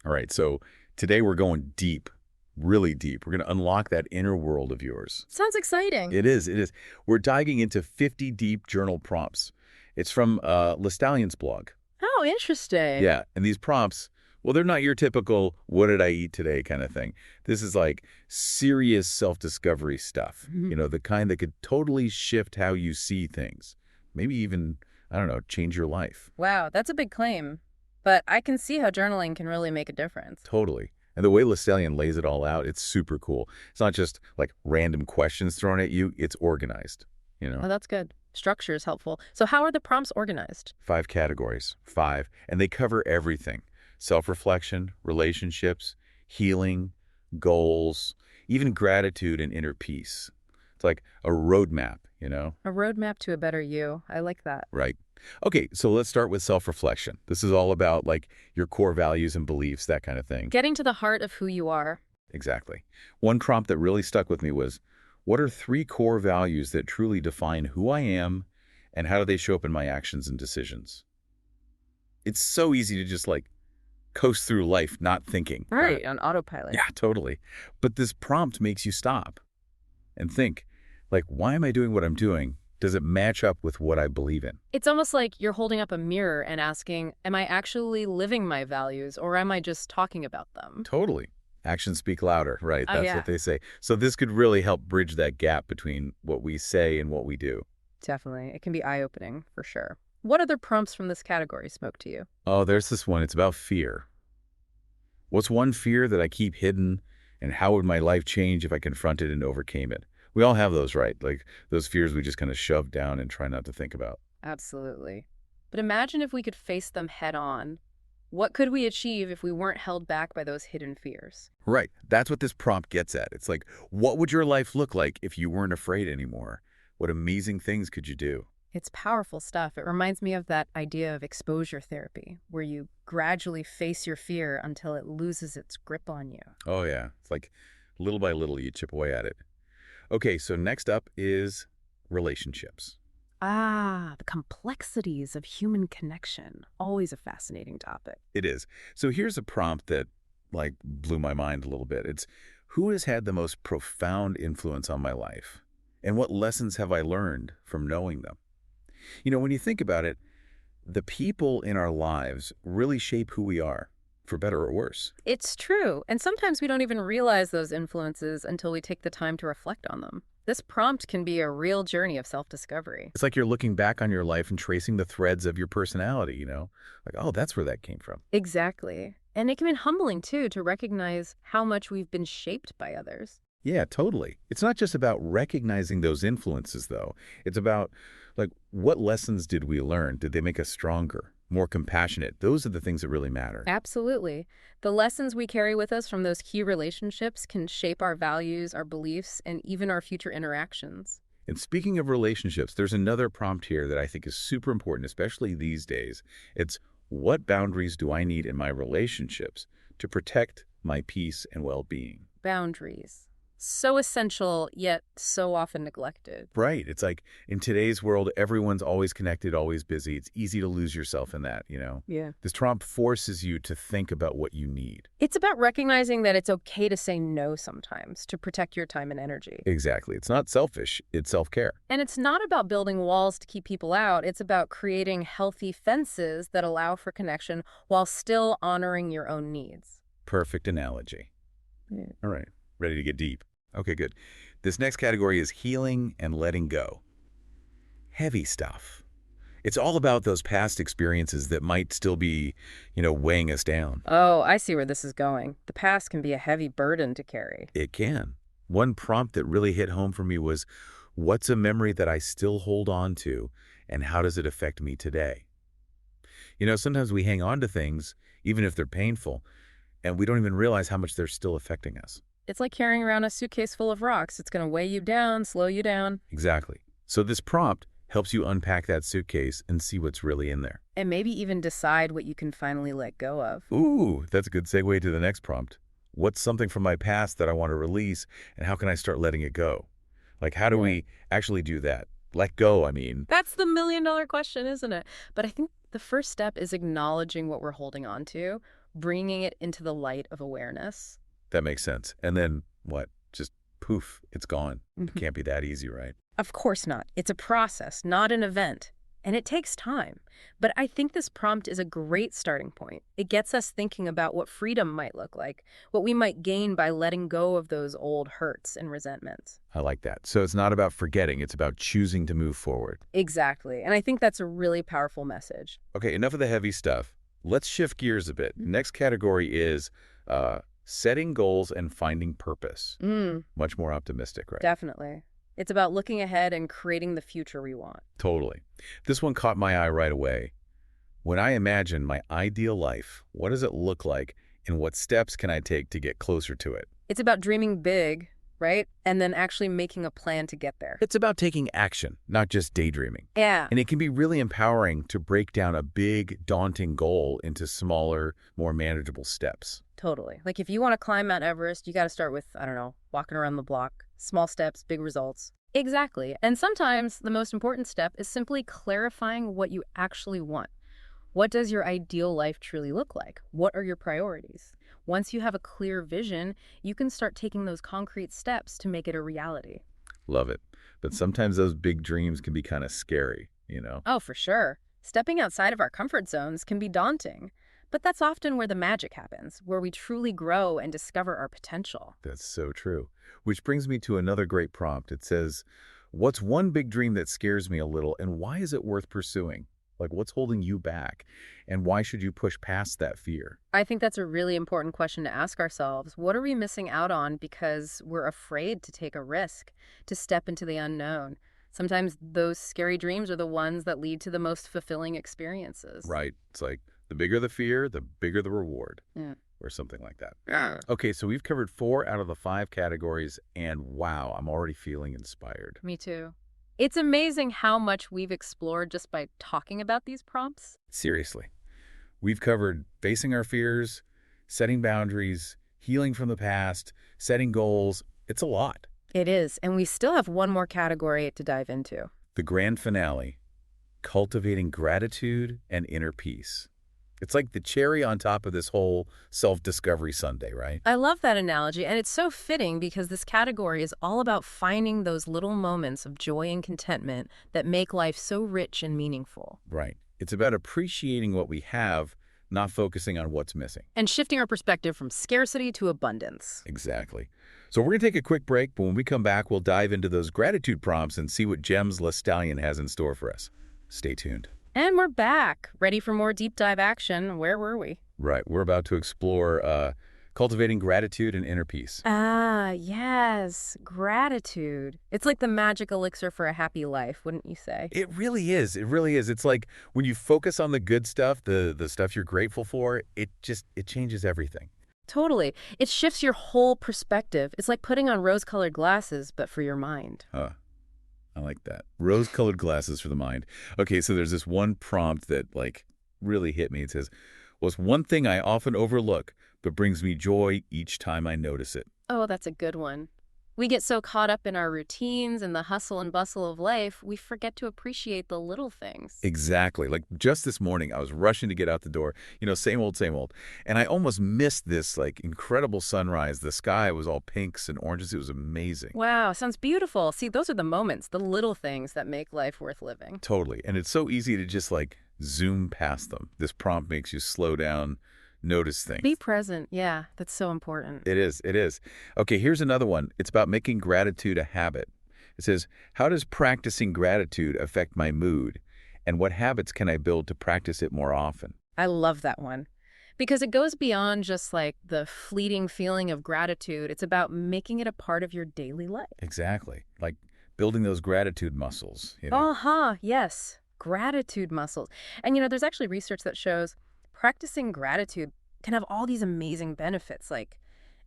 All right, so today we're going deep, really deep. We're going to unlock that inner world of yours. Sounds exciting. It is, it is. We're diving into 50 deep journal prompts. It's from Lestallion's blog. Oh, interesting. Yeah, and these prompts, well, they're not your typical "what did I eat today" kind of thing. This is like serious self-discovery stuff, Mhm. the kind that could totally shift how you see things. Maybe even, I don't know, change your life. Wow, that's a big claim. But I can see how journaling can really make a difference. Totally. And the way Lestallion lays it all out, it's super cool. It's not just like random questions thrown at you, it's organized. Oh, that's good. Structure is helpful. So how are the prompts organized? 5 categories, 5, and they cover everything. Self-reflection, relationships, healing, goals, even gratitude and inner peace. It's like a roadmap. A roadmap to a better you. I like that. Right. Okay, so let's start with self-reflection. This is all about like your core values and beliefs, that kind of thing. Getting to the heart of who you are. Exactly. One prompt that really stuck with me was, what are 3 core values that truly define who I am and how do they show up in my actions and decisions? It's so easy to just like coast through life not thinking. Right, on autopilot. Yeah, totally. But this prompt makes you stop and think, like, why am I doing what I'm doing? Does it match up with what I believe in? It's almost like you're holding up a mirror and asking, am I actually living my values or am I just talking about them? Totally. Actions speak louder, right? Oh, That's yeah, what they say. So this could really help bridge that gap between what we say and what we do. definitely. It can be eye-opening for sure. What other prompts from this category spoke to you? Oh, there's this one. It's about fear. What's one fear that I keep hidden, and how would my life change if I confronted and overcame it? We all have those, right? Like those fears we just kind of shove down and try not to think about. Absolutely. But imagine if we could face them head on. What could we achieve if we weren't held back by those hidden fears? Right. That's what this prompt gets at. It's like, what would your life look like if you weren't afraid anymore? What amazing things could you do? It's powerful stuff. It reminds me of that idea of exposure therapy, where you gradually face your fear until it loses its grip on you. Oh, yeah. It's like little by little you chip away at it. Okay, so next up is relationships. Ah, the complexities of human connection. Always a fascinating topic. It is. So here's a prompt that like blew my mind a little bit. It's, who has had the most profound influence on my life? And what lessons have I learned from knowing them? When you think about it, the people in our lives really shape who we are, for better or worse. It's true, and sometimes we don't even realize those influences until we take the time to reflect on them. This prompt can be a real journey of self-discovery. It's like you're looking back on your life and tracing the threads of your personality. Like, oh, that's where that came from. Exactly. And it can be humbling, too, to recognize how much we've been shaped by others. Yeah, totally. It's not just about recognizing those influences, though. It's about, like, what lessons did we learn? Did they make us stronger, more compassionate? Those are the things that really matter. Absolutely. The lessons we carry with us from those key relationships can shape our values, our beliefs, and even our future interactions. And speaking of relationships, there's another prompt here that I think is super important, especially these days. It's, what boundaries do I need in my relationships to protect my peace and well-being? Boundaries. So essential, yet so often neglected. Right. It's like in today's world, everyone's always connected, always busy. It's easy to lose yourself in that. Yeah. This prompt forces you to think about what you need. It's about recognizing that it's okay to say no sometimes to protect your time and energy. Exactly. It's not selfish. It's self-care. And it's not about building walls to keep people out. It's about creating healthy fences that allow for connection while still honoring your own needs. Perfect analogy. Yeah. All right. Ready to get deep. Okay, good. This next category is healing and letting go. Heavy stuff. It's all about those past experiences that might still be, weighing us down. Oh, I see where this is going. The past can be a heavy burden to carry. It can. One prompt that really hit home for me was, what's a memory that I still hold on to, and how does it affect me today? Sometimes we hang on to things, even if they're painful, and we don't even realize how much they're still affecting us. It's like carrying around a suitcase full of rocks. It's going to weigh you down, slow you down. Exactly. So this prompt helps you unpack that suitcase and see what's really in there. And maybe even decide what you can finally let go of. Ooh, that's a good segue to the next prompt. What's something from my past that I want to release, and how can I start letting it go? Like, how do we actually do that? Let go, I mean. That's the million-dollar question, isn't it? But I think the first step is acknowledging what we're holding on to, bringing it into the light of awareness. That makes sense. And then what? Just poof, it's gone. It can't be that easy, right? Of course not. It's a process, not an event. And it takes time. But I think this prompt is a great starting point. It gets us thinking about what freedom might look like, what we might gain by letting go of those old hurts and resentments. I like that. So it's not about forgetting, it's about choosing to move forward. Exactly. And I think that's a really powerful message. Okay, enough of the heavy stuff. Let's shift gears a bit. Next category is setting goals and finding purpose. Much more optimistic, right? Definitely. It's about looking ahead and creating the future we want. Totally. This one caught my eye right away. When I imagine my ideal life, what does it look like and what steps can I take to get closer to it? It's about dreaming big, right? And then actually making a plan to get there. It's about taking action, not just daydreaming. Yeah. And it can be really empowering to break down a big, daunting goal into smaller, more manageable steps. Totally. Like if you want to climb Mount Everest, you got to start with, I don't know, walking around the block. Small steps, big results. Exactly. And sometimes the most important step is simply clarifying what you actually want. What does your ideal life truly look like? What are your priorities? Once you have a clear vision, you can start taking those concrete steps to make it a reality. Love it. But sometimes those big dreams can be kind of scary, you know? Oh, for sure. Stepping outside of our comfort zones can be daunting. But that's often where the magic happens, where we truly grow and discover our potential. That's so true. Which brings me to another great prompt. It says, what's one big dream that scares me a little and why is it worth pursuing? Like what's holding you back and why should you push past that fear? I think that's a really important question to ask ourselves. What are we missing out on because we're afraid to take a risk, to step into the unknown? Sometimes those scary dreams are the ones that lead to the most fulfilling experiences. Right. It's like the bigger the fear, the bigger the reward. Yeah. Or something like that. Yeah. Okay, so we've covered 4 out of the 5 categories, and wow, I'm already feeling inspired. Me too. It's amazing how much we've explored just by talking about these prompts. Seriously. We've covered facing our fears, setting boundaries, healing from the past, setting goals. It's a lot. It is, and we still have one more category to dive into. The grand finale, cultivating gratitude and inner peace. It's like the cherry on top of this whole self-discovery Sunday, right? I love that analogy, and it's so fitting because this category is all about finding those little moments of joy and contentment that make life so rich and meaningful. Right. It's about appreciating what we have, not focusing on what's missing. And shifting our perspective from scarcity to abundance. Exactly. So we're going to take a quick break, but when we come back, we'll dive into those gratitude prompts and see what gems Lestallion has in store for us. Stay tuned. And we're back, ready for more deep dive action. Where were we? Right. We're about to explore cultivating gratitude and inner peace. Ah, yes. Gratitude. It's like the magic elixir for a happy life, wouldn't you say? It really is. It really is. It's like when you focus on the good stuff, the stuff you're grateful for, it changes everything. Totally. It shifts your whole perspective. It's like putting on rose-colored glasses, but for your mind. I like that. Rose-colored glasses for the mind. Okay, so there's this one prompt that really hit me. It says, what's one thing I often overlook but brings me joy each time I notice it? Oh, that's a good one. We get so caught up in our routines and the hustle and bustle of life, we forget to appreciate the little things. Exactly. Like just this morning, I was rushing to get out the door, same old, same old. And I almost missed this incredible sunrise. The sky was all pinks and oranges. It was amazing. Wow, sounds beautiful. See, those are the moments, the little things that make life worth living. Totally. And it's so easy to just zoom past them. This prompt makes you slow down, notice things. Be present. Yeah, that's so important. It is. It is. Okay, here's another one. It's about making gratitude a habit. It says, how does practicing gratitude affect my mood? And what habits can I build to practice it more often? I love that one. Because it goes beyond just the fleeting feeling of gratitude. It's about making it a part of your daily life. Exactly. Like building those gratitude muscles. Yes. Gratitude muscles. And there's actually research that shows practicing gratitude can have all these amazing benefits, like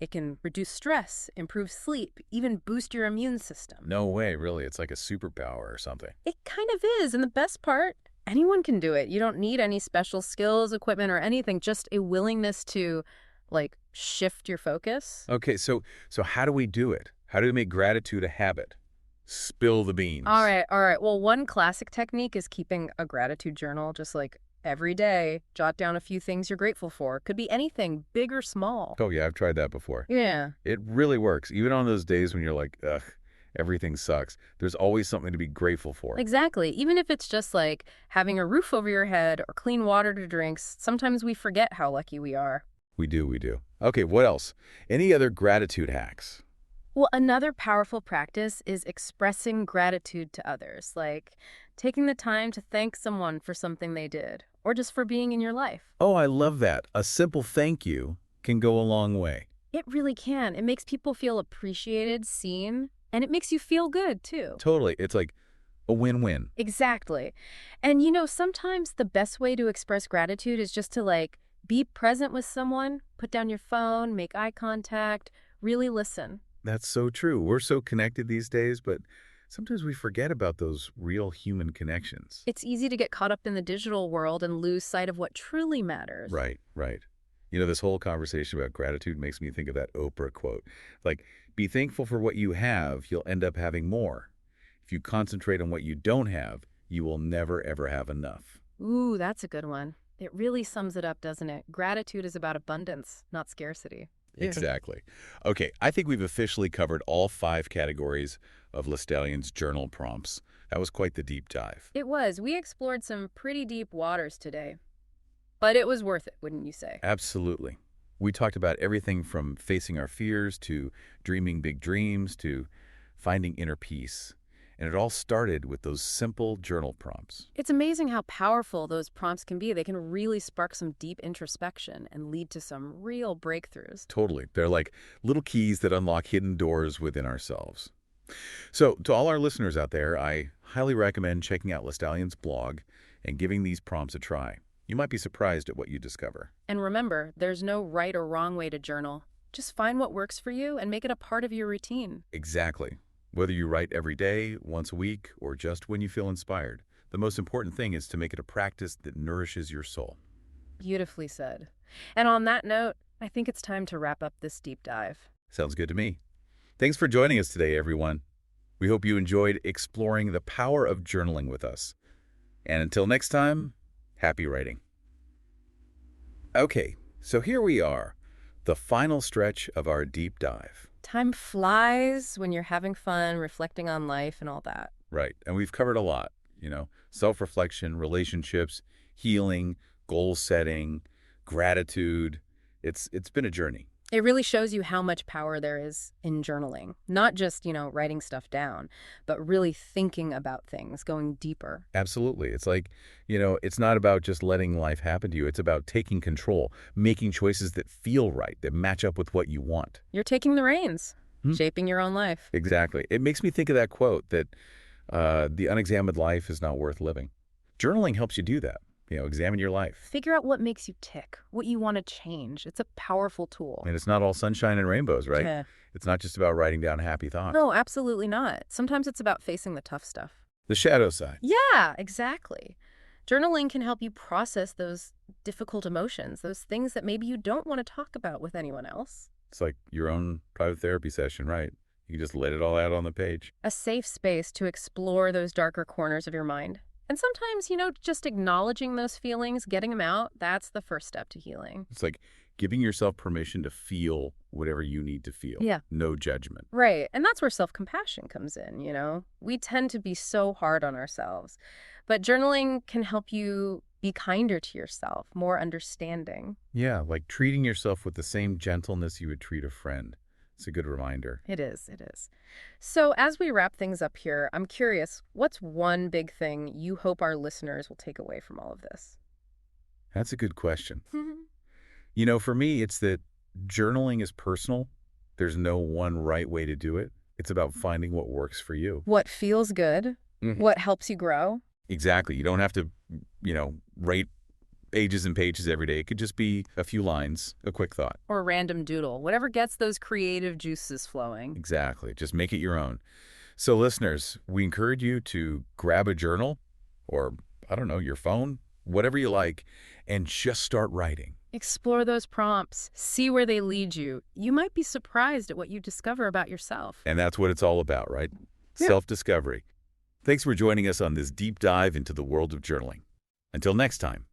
it can reduce stress, improve sleep, even boost your immune system. No way, really. It's like a superpower or something. It kind of is. And the best part, anyone can do it. You don't need any special skills, equipment, or anything, just a willingness to shift your focus. Okay, so how do we do it? How do we make gratitude a habit? Spill the beans. All right. Well, one classic technique is keeping a gratitude journal, just Every day, jot down a few things you're grateful for. Could be anything, big or small. Oh, yeah, I've tried that before. Yeah. It really works. Even on those days when you're like, ugh, everything sucks. There's always something to be grateful for. Exactly. Even if it's just like having a roof over your head or clean water to drink, sometimes we forget how lucky we are. We do, we do. Okay, what else? Any other gratitude hacks? Well, another powerful practice is expressing gratitude to others, like taking the time to thank someone for something they did, or just for being in your life. Oh, I love that. A simple thank you can go a long way. It really can. It makes people feel appreciated, seen, and it makes you feel good, too. Totally. It's like a win-win. Exactly. And sometimes the best way to express gratitude is just to be present with someone, put down your phone, make eye contact, really listen. That's so true. We're so connected these days, but sometimes we forget about those real human connections. It's easy to get caught up in the digital world and lose sight of what truly matters. Right, right. This whole conversation about gratitude makes me think of that Oprah quote. Like, be thankful for what you have, you'll end up having more. If you concentrate on what you don't have, you will never, ever have enough. Ooh, that's a good one. It really sums it up, doesn't it? Gratitude is about abundance, not scarcity. Exactly. Okay, I think we've officially covered all 5 categories of Lestallion's journal prompts. That was quite the deep dive. It was. We explored some pretty deep waters today. But it was worth it, wouldn't you say? Absolutely. We talked about everything from facing our fears to dreaming big dreams to finding inner peace. And it all started with those simple journal prompts. It's amazing how powerful those prompts can be. They can really spark some deep introspection and lead to some real breakthroughs. Totally. They're like little keys that unlock hidden doors within ourselves. So, to all our listeners out there, I highly recommend checking out Lestallion's blog and giving these prompts a try. You might be surprised at what you discover. And remember, there's no right or wrong way to journal. Just find what works for you and make it a part of your routine. Exactly. Whether you write every day, once a week, or just when you feel inspired, the most important thing is to make it a practice that nourishes your soul. Beautifully said. And on that note, I think it's time to wrap up this deep dive. Sounds good to me. Thanks for joining us today, everyone. We hope you enjoyed exploring the power of journaling with us. And until next time, happy writing. Okay, so here we are, the final stretch of our deep dive. Time flies when you're having fun, reflecting on life and all that. Right, and we've covered a lot, self-reflection, relationships, healing, goal setting, gratitude. It's been a journey. It really shows you how much power there is in journaling. Not just, writing stuff down, but really thinking about things, going deeper. Absolutely. It's like, it's not about just letting life happen to you. It's about taking control, making choices that feel right, that match up with what you want. You're taking the reins, shaping your own life. Exactly. It makes me think of that quote that the unexamined life is not worth living. Journaling helps you do that. Examine your life. Figure out what makes you tick, what you want to change. It's a powerful tool. And it's not all sunshine and rainbows, right? Yeah. It's not just about writing down happy thoughts. No, absolutely not. Sometimes it's about facing the tough stuff. The shadow side. Yeah, exactly. Journaling can help you process those difficult emotions, those things that maybe you don't want to talk about with anyone else. It's like your own private therapy session, right? You can just let it all out on the page. A safe space to explore those darker corners of your mind. And sometimes, just acknowledging those feelings, getting them out, that's the first step to healing. It's like giving yourself permission to feel whatever you need to feel. Yeah. No judgment. Right. And that's where self-compassion comes in. We tend to be so hard on ourselves. But journaling can help you be kinder to yourself, more understanding. Yeah, like treating yourself with the same gentleness you would treat a friend. It's a good reminder. It is. It is. So as we wrap things up here, I'm curious, what's one big thing you hope our listeners will take away from all of this? That's a good question. For me, it's that journaling is personal. There's no one right way to do it. It's about finding what works for you. What feels good, what helps you grow. Exactly. You don't have to, write pages and pages every day. It could just be a few lines, a quick thought. Or a random doodle, whatever gets those creative juices flowing. Exactly. Just make it your own. So listeners, we encourage you to grab a journal or, your phone, whatever you like, and just start writing. Explore those prompts. See where they lead you. You might be surprised at what you discover about yourself. And that's what it's all about, right? Yeah. Self-discovery. Thanks for joining us on this deep dive into the world of journaling. Until next time.